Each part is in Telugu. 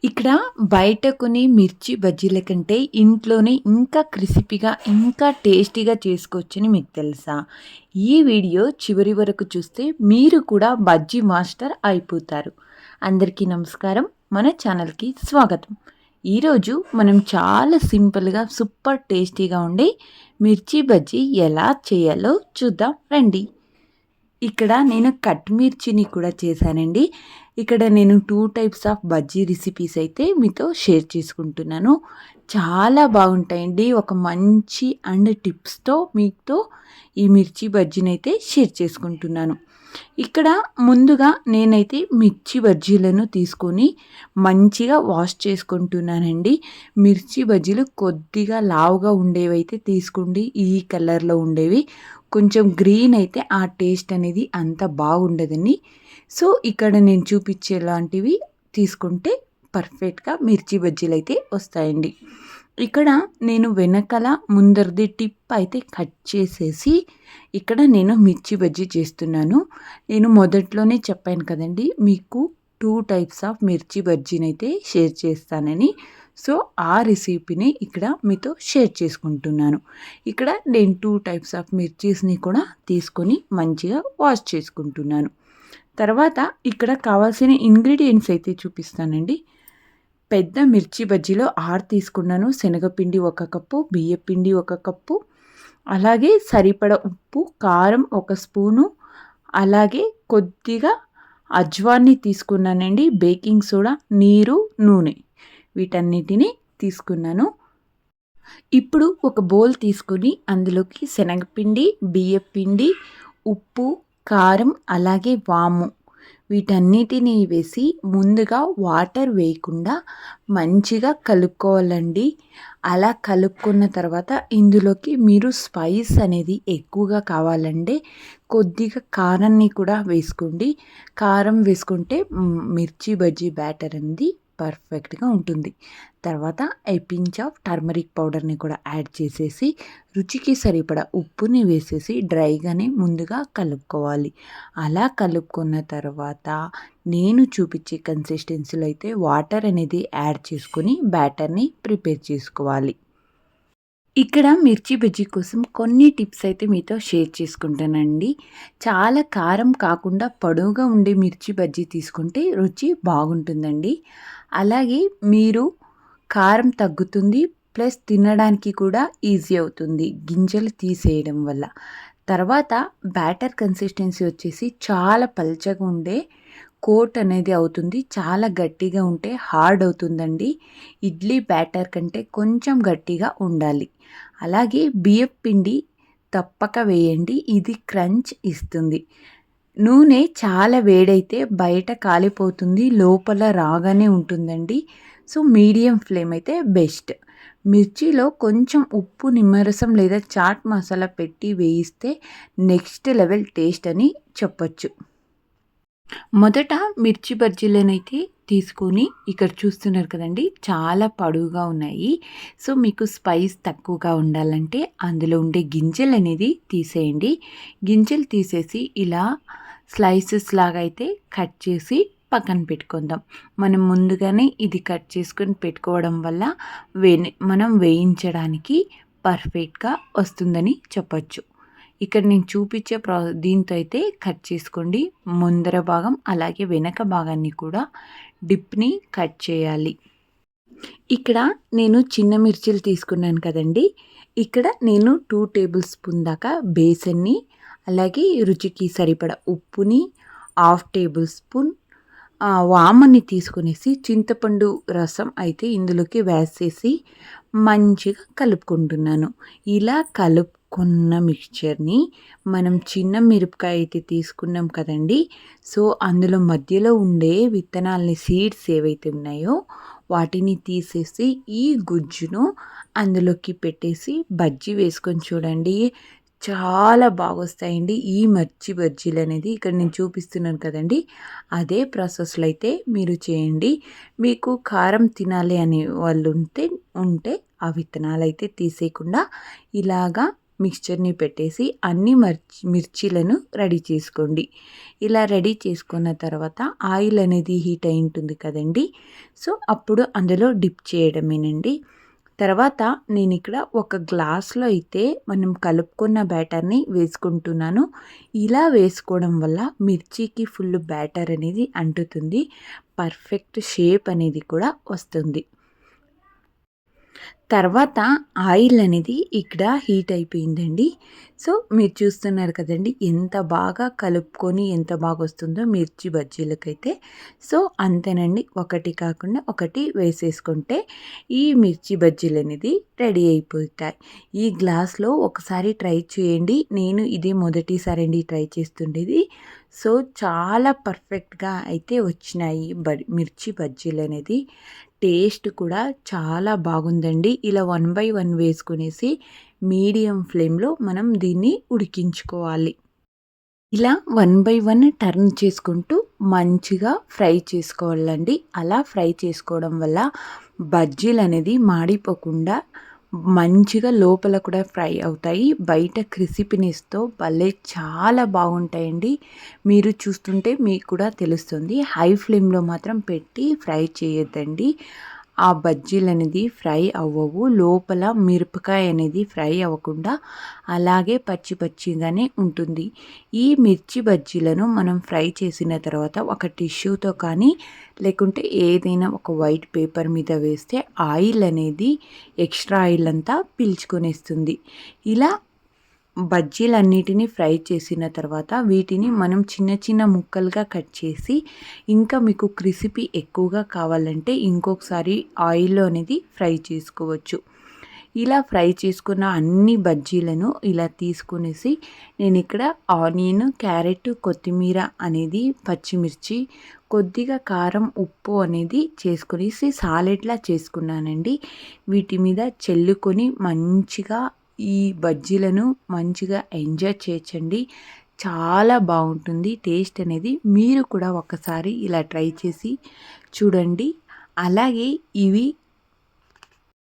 ఇక్కడ బయట కొనే మిర్చి బజ్జీల కంటే ఇంట్లోనే ఇంకా క్రిస్పీగా, ఇంకా టేస్టీగా చేసుకోవచ్చని మీకు తెలుసా? ఈ వీడియో చివరి వరకు చూస్తే మీరు కూడా బజ్జీ మాస్టర్ అయిపోతారు. అందరికీ నమస్కారం. మన ఛానల్‌కి స్వాగతం. ఈరోజు మనం చాలా సింపుల్‌గా, సూపర్ టేస్టీగా ఉండే మిర్చి బజ్జీ ఎలా చేయాలో చూద్దాం రండి. ఇక్కడ నేను కట్ మిర్చిని కూడా చేశానండి. ఇక్కడ నేను 2 టైప్స్ ఆఫ్ బజ్జీ రెసిపీస్ అయితే మీతో షేర్ చేసుకుంటున్నాను. చాలా బాగుంటాయండి. ఒక మంచి టిప్స్‌తో మీతో ఈ మిర్చి బజ్జీనైతే షేర్ చేసుకుంటున్నాను. ఇక్కడ ముందుగా నేనైతే మిర్చి బజ్జీలను తీసుకొని మంచిగా వాష్ చేసుకుంటున్నానండి. మిర్చి బజ్జీలు కొద్దిగా లావుగా ఉండేవైతే తీసుకోండి. ఈ కలర్‌లో ఉండేవి. కొంచెం గ్రీన్ అయితే ఆ టేస్ట్ అనేది అంత బాగుండదండి. సో, ఇక్కడ నేను చూపించేలాంటివి తీసుకుంటే పర్ఫెక్ట్‌గా మిర్చి బజ్జీలైతే వస్తాయండి. ఇక్కడ నేను వెనకాల ముందరిది టిప్ అయితే కట్ చేసేసి ఇక్కడ నేను మిర్చి బజ్జీ చేస్తున్నాను. నేను మొదట్లోనే చెప్పాను కదండీ మీకు 2 టైప్స్ ఆఫ్ మిర్చి బజ్జీనైతే షేర్ చేస్తానని. సో, ఆ రెసిపీని ఇక్కడ మీతో షేర్ చేసుకుంటున్నాను. ఇక్కడ నేను 2 టైప్స్ ఆఫ్ మిర్చీస్‌ని కూడా తీసుకొని మంచిగా వాష్ చేసుకుంటున్నాను. తర్వాత ఇక్కడ కావాల్సిన ఇంగ్రీడియెంట్స్ అయితే చూపిస్తానండి. పెద్ద మిర్చి బజ్జీలో 6 తీసుకున్నాను. శనగపిండి 1 కప్పు, బియ్యపిండి 1 కప్పు, అలాగే సరిపడ ఉప్పు, కారం 1 స్పూను, అలాగే కొద్దిగా అజ్వాన్ని తీసుకున్నానండి. బేకింగ్ సోడా, నీరు, నూనె వీటన్నిటిని తీసుకున్నాను. ఇప్పుడు ఒక బౌల్ తీసుకొని అందులోకి శనగపిండి, బియ్యపిండి, ఉప్పు, కారం, అలాగే వాము వీటన్నిటిని వేసి ముందుగా వాటర్ వేయకుండా మంచిగా కలుపుకోవాలండి. అలా కలుపుకున్న తర్వాత ఇందులోకి మీరు స్పైస్ అనేది ఎక్కువగా కావాలంటే కొద్దిగా కారాన్ని కూడా వేసుకోండి. కారం వేసుకుంటే మిర్చి బజ్జీ బ్యాటర్ అనేది పర్ఫెక్ట్గా ఉంటుంది. తర్వాత ఏ పించ్ ఆఫ్ టర్మరిక్ పౌడర్ని కూడా యాడ్ చేసేసి రుచికి సరిపడా ఉప్పుని వేసేసి డ్రైగానే ముందుగా కలుపుకోవాలి. అలా కలుపుకున్న తర్వాత నేను చూపించే కన్సిస్టెన్సీలో అయితే వాటర్ అనేది యాడ్ చేసుకొని బ్యాటర్ని ప్రిపేర్ చేసుకోవాలి. ఇక్కడ మిర్చి బజ్జీ కోసం కొన్ని టిప్స్ అయితే మీతో షేర్ చేసుకుంటానండి. చాలా కారం కాకుండా పొడవుగా ఉండే మిర్చి బజ్జీ తీసుకుంటే రుచి బాగుంటుందండి. అలాగే మీరు కారం తగ్గుతుంది. ప్లస్ తినడానికి కూడా ఈజీ అవుతుంది గింజలు తీసేయడం వల్ల. తర్వాత బ్యాటర్ కన్సిస్టెన్సీ వచ్చేసి చాలా పల్చగా ఉండే కోట్ అనేది అవుతుంది. చాలా గట్టిగా ఉంటే హార్డ్ అవుతుందండి. ఇడ్లీ బ్యాటర్ కంటే కొంచెం గట్టిగా ఉండాలి. అలాగే బియ్యపు పిండి తప్పక వేయండి. ఇది క్రంచ్ ఇస్తుంది. నూనె చాలా వేడైతే బయట కాలిపోతుంది, లోపల రాగానే ఉంటుందండి. సో, మీడియం ఫ్లేమ్ అయితే బెస్ట్. మిర్చిలో కొంచెం ఉప్పు, నిమ్మరసం లేదా చాట్ మసాలా పెట్టి వేయిస్తే నెక్స్ట్ లెవెల్ టేస్ట్ అని చెప్పొచ్చు. మొదట మిర్చి బజ్జీలనైతే తీసుకొని ఇక్కడ చూస్తున్నారు కదండి, చాలా పొడవుగా ఉన్నాయి. సో, మీకు స్పైస్ తక్కువగా ఉండాలంటే అందులో ఉండే గింజలు అనేది తీసేయండి. గింజలు తీసేసి ఇలా స్లైసెస్ లాగా అయితే కట్ చేసి పక్కన పెట్టుకుందాం. మనం ముందుగానే ఇది కట్ చేసుకొని పెట్టుకోవడం వల్ల మనం వేయించడానికి పర్ఫెక్ట్గా వస్తుందని చెప్పచ్చు. ఇక్కడ నేను చూపించే దీంతో అయితే కట్ చేసుకోండి. ముందర భాగం అలాగే వెనక భాగాన్ని కూడా డిప్ని కట్ చేయాలి. ఇక్కడ నేను చిన్న మిర్చిలు తీసుకున్నాను కదండి. ఇక్కడ నేను 2 టేబుల్ స్పూన్ దాకా బేసన్ని, అలాగే రుచికి సరిపడ ఉప్పుని, 1/2 టేబుల్ స్పూన్ వామని తీసుకునేసి చింతపండు రసం అయితే ఇందులోకి వేసేసి మంచిగా కలుపుకుంటున్నాను. ఇలా కలుపుకున్న మిక్చర్ని మనం చిన్న మిరపకాయ అయితే తీసుకున్నాం కదండి. సో, అందులో మధ్యలో ఉండే విత్తనాలని, సీడ్స్ ఏవైతే ఉన్నాయో వాటిని తీసేసి ఈ గుజ్జును అందులోకి పెట్టేసి బజ్జీ వేసుకొని చూడండి. చాలా బాగొస్తాయండి ఈ మిర్చి బజ్జీలు అనేది. ఇక్కడ నేను చూపిస్తున్నాను కదండి, అదే ప్రాసెస్లో అయితే మీరు చేయండి. మీకు కారం తినాలి అనే వాళ్ళు ఉంటే ఆ విత్తనాలు అయితే తీసేయకుండా ఇలాగా మిక్స్చర్ని పెట్టేసి అన్ని మిర్చీలను రెడీ చేసుకోండి. ఇలా రెడీ చేసుకున్న తర్వాత ఆయిల్ అనేది హీట్ అయి ఉంటుంది కదండి, సో అప్పుడు అందులో డిప్ చేయడమేనండి. తర్వాత నేను ఇక్కడ ఒక గ్లాస్లో అయితే మనం కలుపుకున్న బ్యాటర్ని వేసుకుంటున్నాను. ఇలా వేసుకోవడం వల్ల మిర్చికి ఫుల్ బ్యాటర్ అనేది అంటుతుంది, పర్ఫెక్ట్ షేప్ అనేది కూడా వస్తుంది. తర్వాత ఆయిల్ అనేది ఇక్కడ హీట్ అయిపోయిందండి. సో మీరు చూస్తున్నారు కదండి ఎంత బాగా కలుపుకొని ఎంత బాగా వస్తుందో మిర్చి బజ్జీలకైతే. సో అంతేనండి, ఒకటి కాకుండా ఒకటి వేసేసుకుంటే ఈ మిర్చి బజ్జీలు అనేది రెడీ అయిపోతాయి. ఈ గ్లాస్లో ఒకసారి ట్రై చేయండి. నేను ఇది మొదటిసారి అండి ట్రై చేస్తుండేది. సో చాలా పర్ఫెక్ట్గా అయితే వచ్చినాయి మిర్చి బజ్జీలు అనేది. టేస్ట్ కూడా చాలా బాగుందండి. ఇలా 1 బై 1 వేసుకునేసి మీడియం ఫ్లేమ్లో మనం దీన్ని ఉడికించుకోవాలి. ఇలా 1 బై 1 టర్న్ చేసుకుంటూ మంచిగా ఫ్రై చేసుకోవాలండి. అలా ఫ్రై చేసుకోవడం వల్ల బజ్జీలు అనేది మాడిపోకుండా మంచిగా లోపల కూడా ఫ్రై అవుతాయి. బయట క్రిస్పీనెస్తో భలే చాలా బాగుంటాయండి. మీరు చూస్తుంటే మీకు కూడా తెలుస్తుంది. హై ఫ్లేమ్లో మాత్రం పెట్టి ఫ్రై చేయొద్దండి. ఆ బజ్జీలు అనేది ఫ్రై అవ్వవు. లోపల మిరపకాయ అనేది ఫ్రై అవ్వకుండా అలాగే పచ్చి పచ్చిగానే ఉంటుంది. ఈ మిర్చి బజ్జీలను మనం ఫ్రై చేసిన తర్వాత ఒక టిష్యూతో కానీ లేకుంటే ఏదైనా ఒక వైట్ పేపర్ మీద వేస్తే ఆయిల్ అనేది ఎక్స్ట్రా ఆయిల్ అంతా పీల్చుకొనేస్తుంది. ఇలా బజ్జీలన్నిటిని ఫ్రై చేసిన తర్వాత వీటిని మనం చిన్న చిన్న ముక్కలుగా కట్ చేసి, ఇంకా మీకు క్రిస్పీ ఎక్కువగా కావాలంటే ఇంకొకసారి ఆయిల్లో అనేది ఫ్రై చేసుకోవచ్చు. ఇలా ఫ్రై చేసుకున్న అన్ని బజ్జీలను ఇలా తీసుకునేసి నేను ఇక్కడ ఆనియన్, క్యారెట్, కొత్తిమీర అనేది, పచ్చిమిర్చి, కొద్దిగా కారం, ఉప్పు అనేది చేసుకునేసి సాలెడ్లా చేసుకున్నానండి. వీటి మీద చల్లుకొని మంచిగా ఈ బజ్జీలను మంచిగా ఎంజాయ్ చేయొచ్చండి. చాలా బాగుంటుంది టేస్ట్ అనేది. మీరు కూడా ఒకసారి ఇలా ట్రై చేసి చూడండి. అలాగే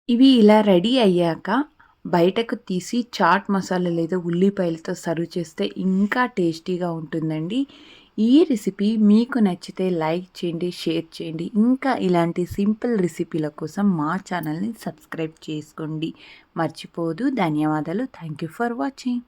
ఇవి ఇలా రెడీ అయ్యాక బయటకు తీసి చాట్ మసాలా లేదా ఉల్లిపాయలతో సర్వ్ చేస్తే ఇంకా టేస్టీగా ఉంటుందండి. ఈ రెసిపీ మీకు నచ్చితే లైక్ చేయండి, షేర్ చేయండి. ఇంకా ఇలాంటి సింపుల్ రెసిపీల కోసం మా ఛానల్ని సబ్స్క్రైబ్ చేసుకోండి మర్చిపోదు. ధన్యవాదాలు. Thank you for watching.